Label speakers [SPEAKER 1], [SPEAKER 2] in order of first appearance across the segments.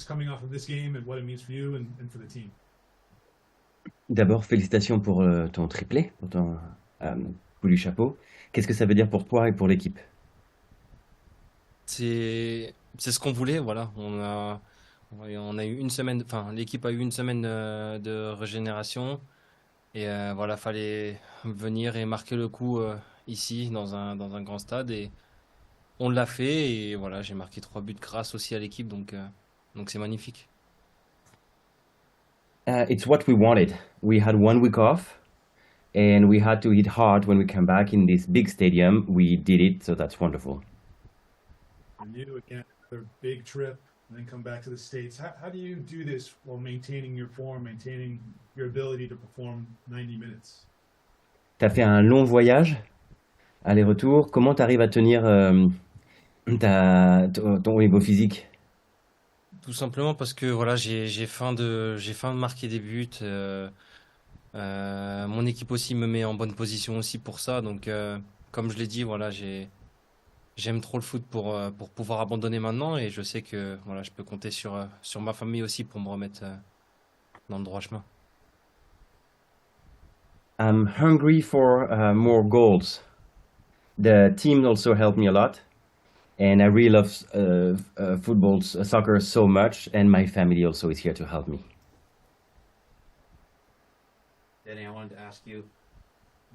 [SPEAKER 1] coming off of this game and what it means for you and for the team.
[SPEAKER 2] D'abord, félicitations pour ton triplé, pour ton coup du chapeau. Qu'est-ce que ça veut dire pour toi et pour l'équipe?
[SPEAKER 3] C'est ce qu'on voulait, voilà. On a eu une semaine, enfin, l'équipe a eu une semaine de régénération et voilà, fallait venir et marquer le coup ici dans un grand stade et on l'a fait et voilà, j'ai marqué 3 buts grâce aussi à l'équipe donc c'est magnifique.
[SPEAKER 2] It's what we wanted. We had 1 week off, and we had to hit hard when we came back in this big stadium. We did it, so that's wonderful.
[SPEAKER 1] For you, again, another big trip and then come back to the States. How do you do this while maintaining your form, maintaining your ability to perform 90 minutes?
[SPEAKER 2] T'as fait un long voyage, aller-retour. Comment t'arrives à tenir ton niveau physique?
[SPEAKER 3] Tout simplement parce que voilà, j'ai faim de marquer des buts. Mon équipe aussi me met en bonne position aussi pour ça. Donc, comme je l'ai dit, voilà, j'aime trop le foot pour pouvoir abandonner maintenant et je sais que voilà, je peux compter sur ma famille aussi pour me remettre dans le droit chemin.
[SPEAKER 2] I'm hungry for more goals. The team also helped me a lot, and I really love football, soccer so much, and my family also is here to help me.
[SPEAKER 4] Danny, I wanted to ask you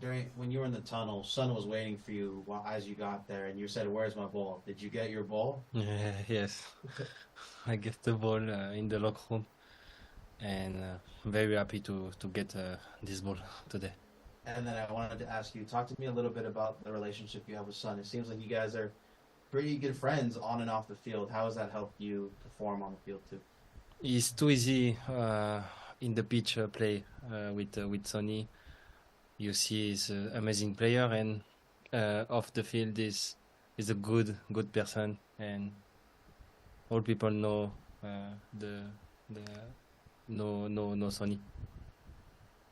[SPEAKER 4] during when you were in the tunnel, Son was waiting for you as you got there, and you said, "Where's my ball?" Did you get your ball?
[SPEAKER 3] Yes, I get the ball in the locker room and very happy to get this ball today.
[SPEAKER 4] And then I wanted to ask you, talk to me a little bit about the relationship you have with Son. It seems like you guys are pretty good friends on and off the field. How has that helped you perform on the field too?
[SPEAKER 3] It's too easy in the pitch play with Sonny. You see, he's an amazing player, and off the field is a good person, and all people know the no Sonny.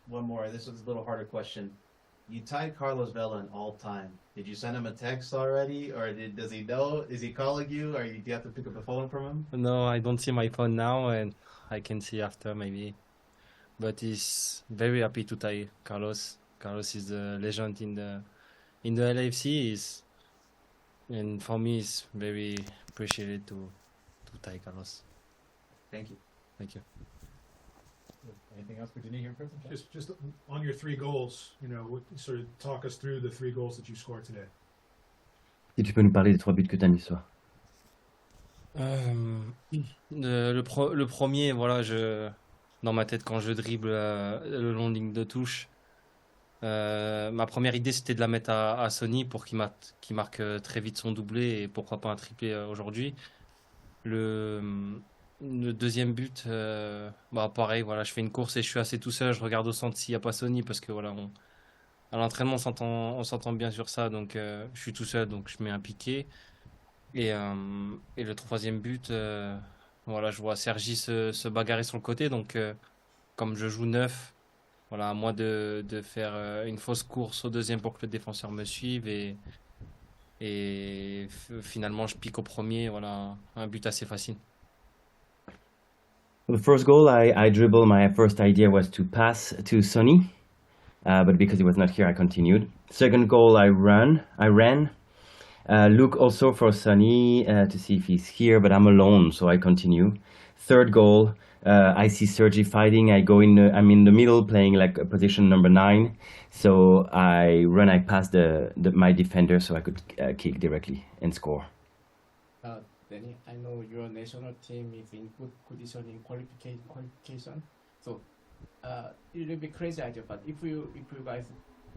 [SPEAKER 4] One more. This is a little harder question. You tied Carlos Vela in all time. Did you send him a text already, or does he know? Is he calling you, or do you have to pick up the phone from him?
[SPEAKER 3] No, I don't see my phone now, and I can see after maybe. But he's very happy to tie Carlos. Carlos is a legend in the LAFC. And for me, it's very appreciated to tie Carlos.
[SPEAKER 4] Thank you.
[SPEAKER 3] Thank you.
[SPEAKER 5] Anything else for Denis here, Chris?
[SPEAKER 1] Just on your 3 goals, sort of talk us through the 3 goals that you scored today.
[SPEAKER 2] Si tu peux nous parler des 3 buts que t'as mis ce soir.
[SPEAKER 3] Le premier, voilà, dans ma tête, quand je dribble le long de ligne de touche, ma première idée c'était de la mettre à Sonny pour qu'il marque très vite son doublé et pourquoi pas un triplé aujourd'hui. Le deuxième but, pareil, voilà, je fais une course et je suis assez tout seul, je regarde au centre s'il n'y a pas Sonny parce que voilà, à l'entraînement on s'entend bien sur ça, donc je suis tout seul, donc je mets un piqué. Et le troisième but, voilà, je vois Sergi se bagarrer sur le côté, donc comme je joue neuf, voilà, à moi de faire une fausse course au deuxième pour que le défenseur me suive et finalement je pique au premier, voilà, un but assez facile.
[SPEAKER 2] The first goal, I dribble. My first idea was to pass to Sonny, but because he was not here, I continued. Second goal, I ran. Look also for Sonny to see if he's here, but I'm alone, so I continue. Third goal, I see Sergi fighting. I'm in the middle, playing like a position number 9. So I run. I pass my defender, so I could kick directly and score.
[SPEAKER 5] Danny, I know your national team is in good condition in qualification. So it will be crazy idea, but if you guys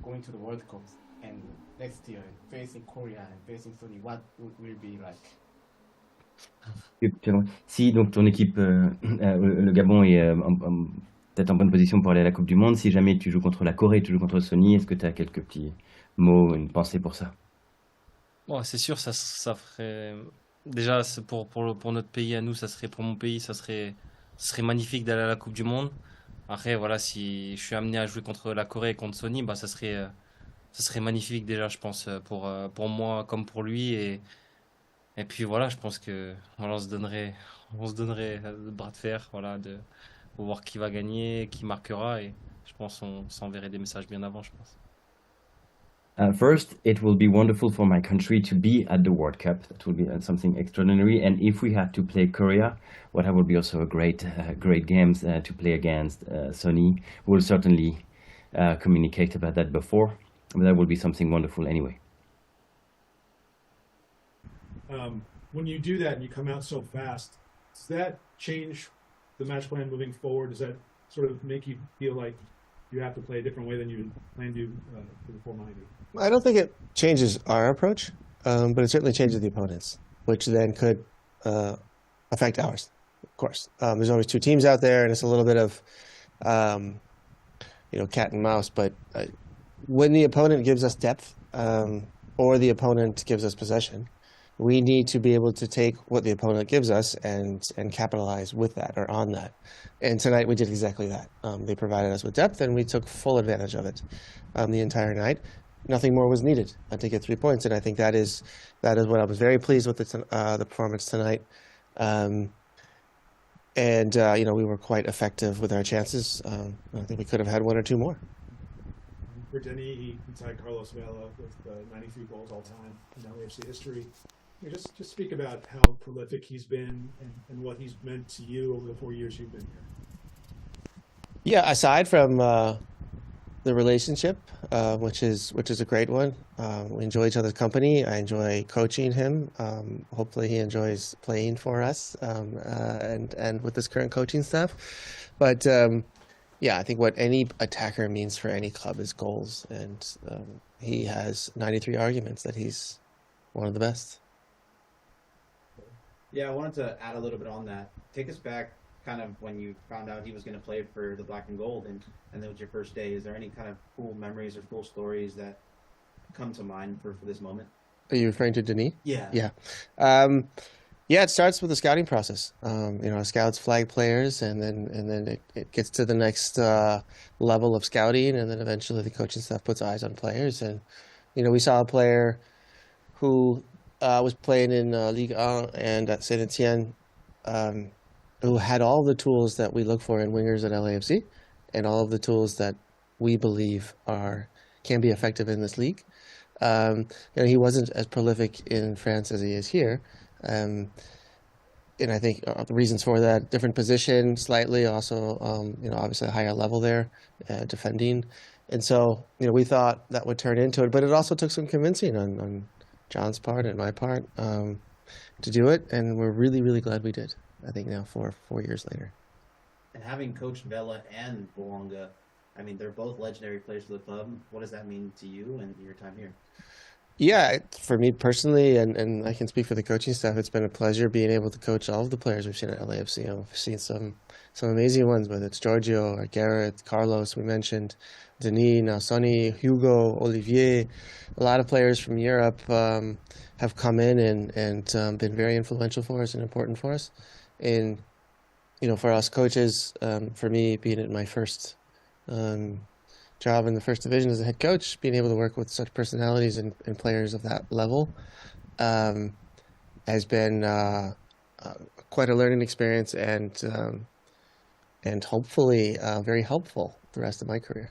[SPEAKER 5] going to the World Cup and next year facing Korea and facing Sony, what will be like?
[SPEAKER 2] Si donc ton équipe, le Gabon est peut-être en bonne position pour aller à la Coupe du Monde, si jamais tu joues contre la Corée, tu joues contre Sony, est-ce que tu as quelques petits mots, une pensée pour ça?
[SPEAKER 3] Bon, c'est sûr, ça ferait. Déjà, pour notre pays à nous, ça serait pour mon pays, ce serait magnifique d'aller à la Coupe du Monde. Après, voilà, si je suis amené à jouer contre la Corée et contre Sony, ça serait magnifique déjà, je pense, pour moi comme pour lui. Et Et puis voilà, je pense que voilà, on se donnerait le bras de fer, voilà, pour voir qui va gagner, qui marquera, et je pense on s'enverrait des messages bien avant, je pense.
[SPEAKER 2] First, it will be wonderful for my country to be at the World Cup. That will be something extraordinary. And if we had to play Korea, well, that would be also a great games to play against Sony. We'll certainly communicate about that before, but that will be something wonderful anyway.
[SPEAKER 1] When you do that and you come out so fast, does that change the match plan moving forward? Does that sort of make you feel like you have to play a different way than you planned to for the 490?
[SPEAKER 6] I don't think it changes our approach, but it certainly changes the opponents, which then could affect ours, of course. There's always two teams out there, and it's a little bit of, cat and mouse. But when the opponent gives us depth, or the opponent gives us possession, we need to be able to take what the opponent gives us and capitalize with that or on that. And tonight we did exactly that. They provided us with depth, and we took full advantage of it the entire night. Nothing more was needed to get 3 points, and I think that is what I was very pleased with the performance tonight. We were quite effective with our chances. I think we could have had one or two more.
[SPEAKER 1] For Denis, he tied Carlos Vela with 93 goals all time in LAFC history. Just speak about how prolific he's been and what he's meant to you over the 4 years you've been here.
[SPEAKER 6] Yeah, aside from the relationship, which is a great one, we enjoy each other's company. I enjoy coaching him. Hopefully, he enjoys playing for us and with this current coaching staff. But I think what any attacker means for any club is goals, and he has 93 arguments that he's one of the best.
[SPEAKER 4] Yeah, I wanted to add a little bit on that. Take us back kind of when you found out he was going to play for the Black and Gold and that was your first day. Is there any kind of cool memories or cool stories that come to mind for this moment?
[SPEAKER 6] Are you referring to Denis?
[SPEAKER 4] Yeah.
[SPEAKER 6] Yeah. It starts with the scouting process. Scouts flag players, and then it gets to the next level of scouting, and then eventually the coaching staff puts eyes on players. And we saw a player who was playing in Ligue 1 and at Saint Etienne, who had all the tools that we look for in wingers at LAFC, and all of the tools that we believe can be effective in this league. He wasn't as prolific in France as he is here. And I think the reasons for that, different position slightly, also, obviously a higher level there, defending. And so, we thought that would turn into it, but it also took some convincing on John's part and my part to do it. And we're really, really glad we did, I think now 4 years later.
[SPEAKER 4] And having coached Vela and Bouanga, I mean, they're both legendary players for the club. What does that mean to you and your time here?
[SPEAKER 6] Yeah, for me personally, and I can speak for the coaching staff, it's been a pleasure being able to coach all of the players we've seen at LAFC. I've seen some amazing ones, whether it's Giorgio or Gareth, Carlos, we mentioned, Denis, now Sonny, Hugo, Olivier. A lot of players from Europe have come in and been very influential for us and important for us. And, for us coaches, for me, being at my first job in the first division as a head coach, being able to work with such personalities and players of that level has been quite a learning experience and hopefully very helpful the rest of my career.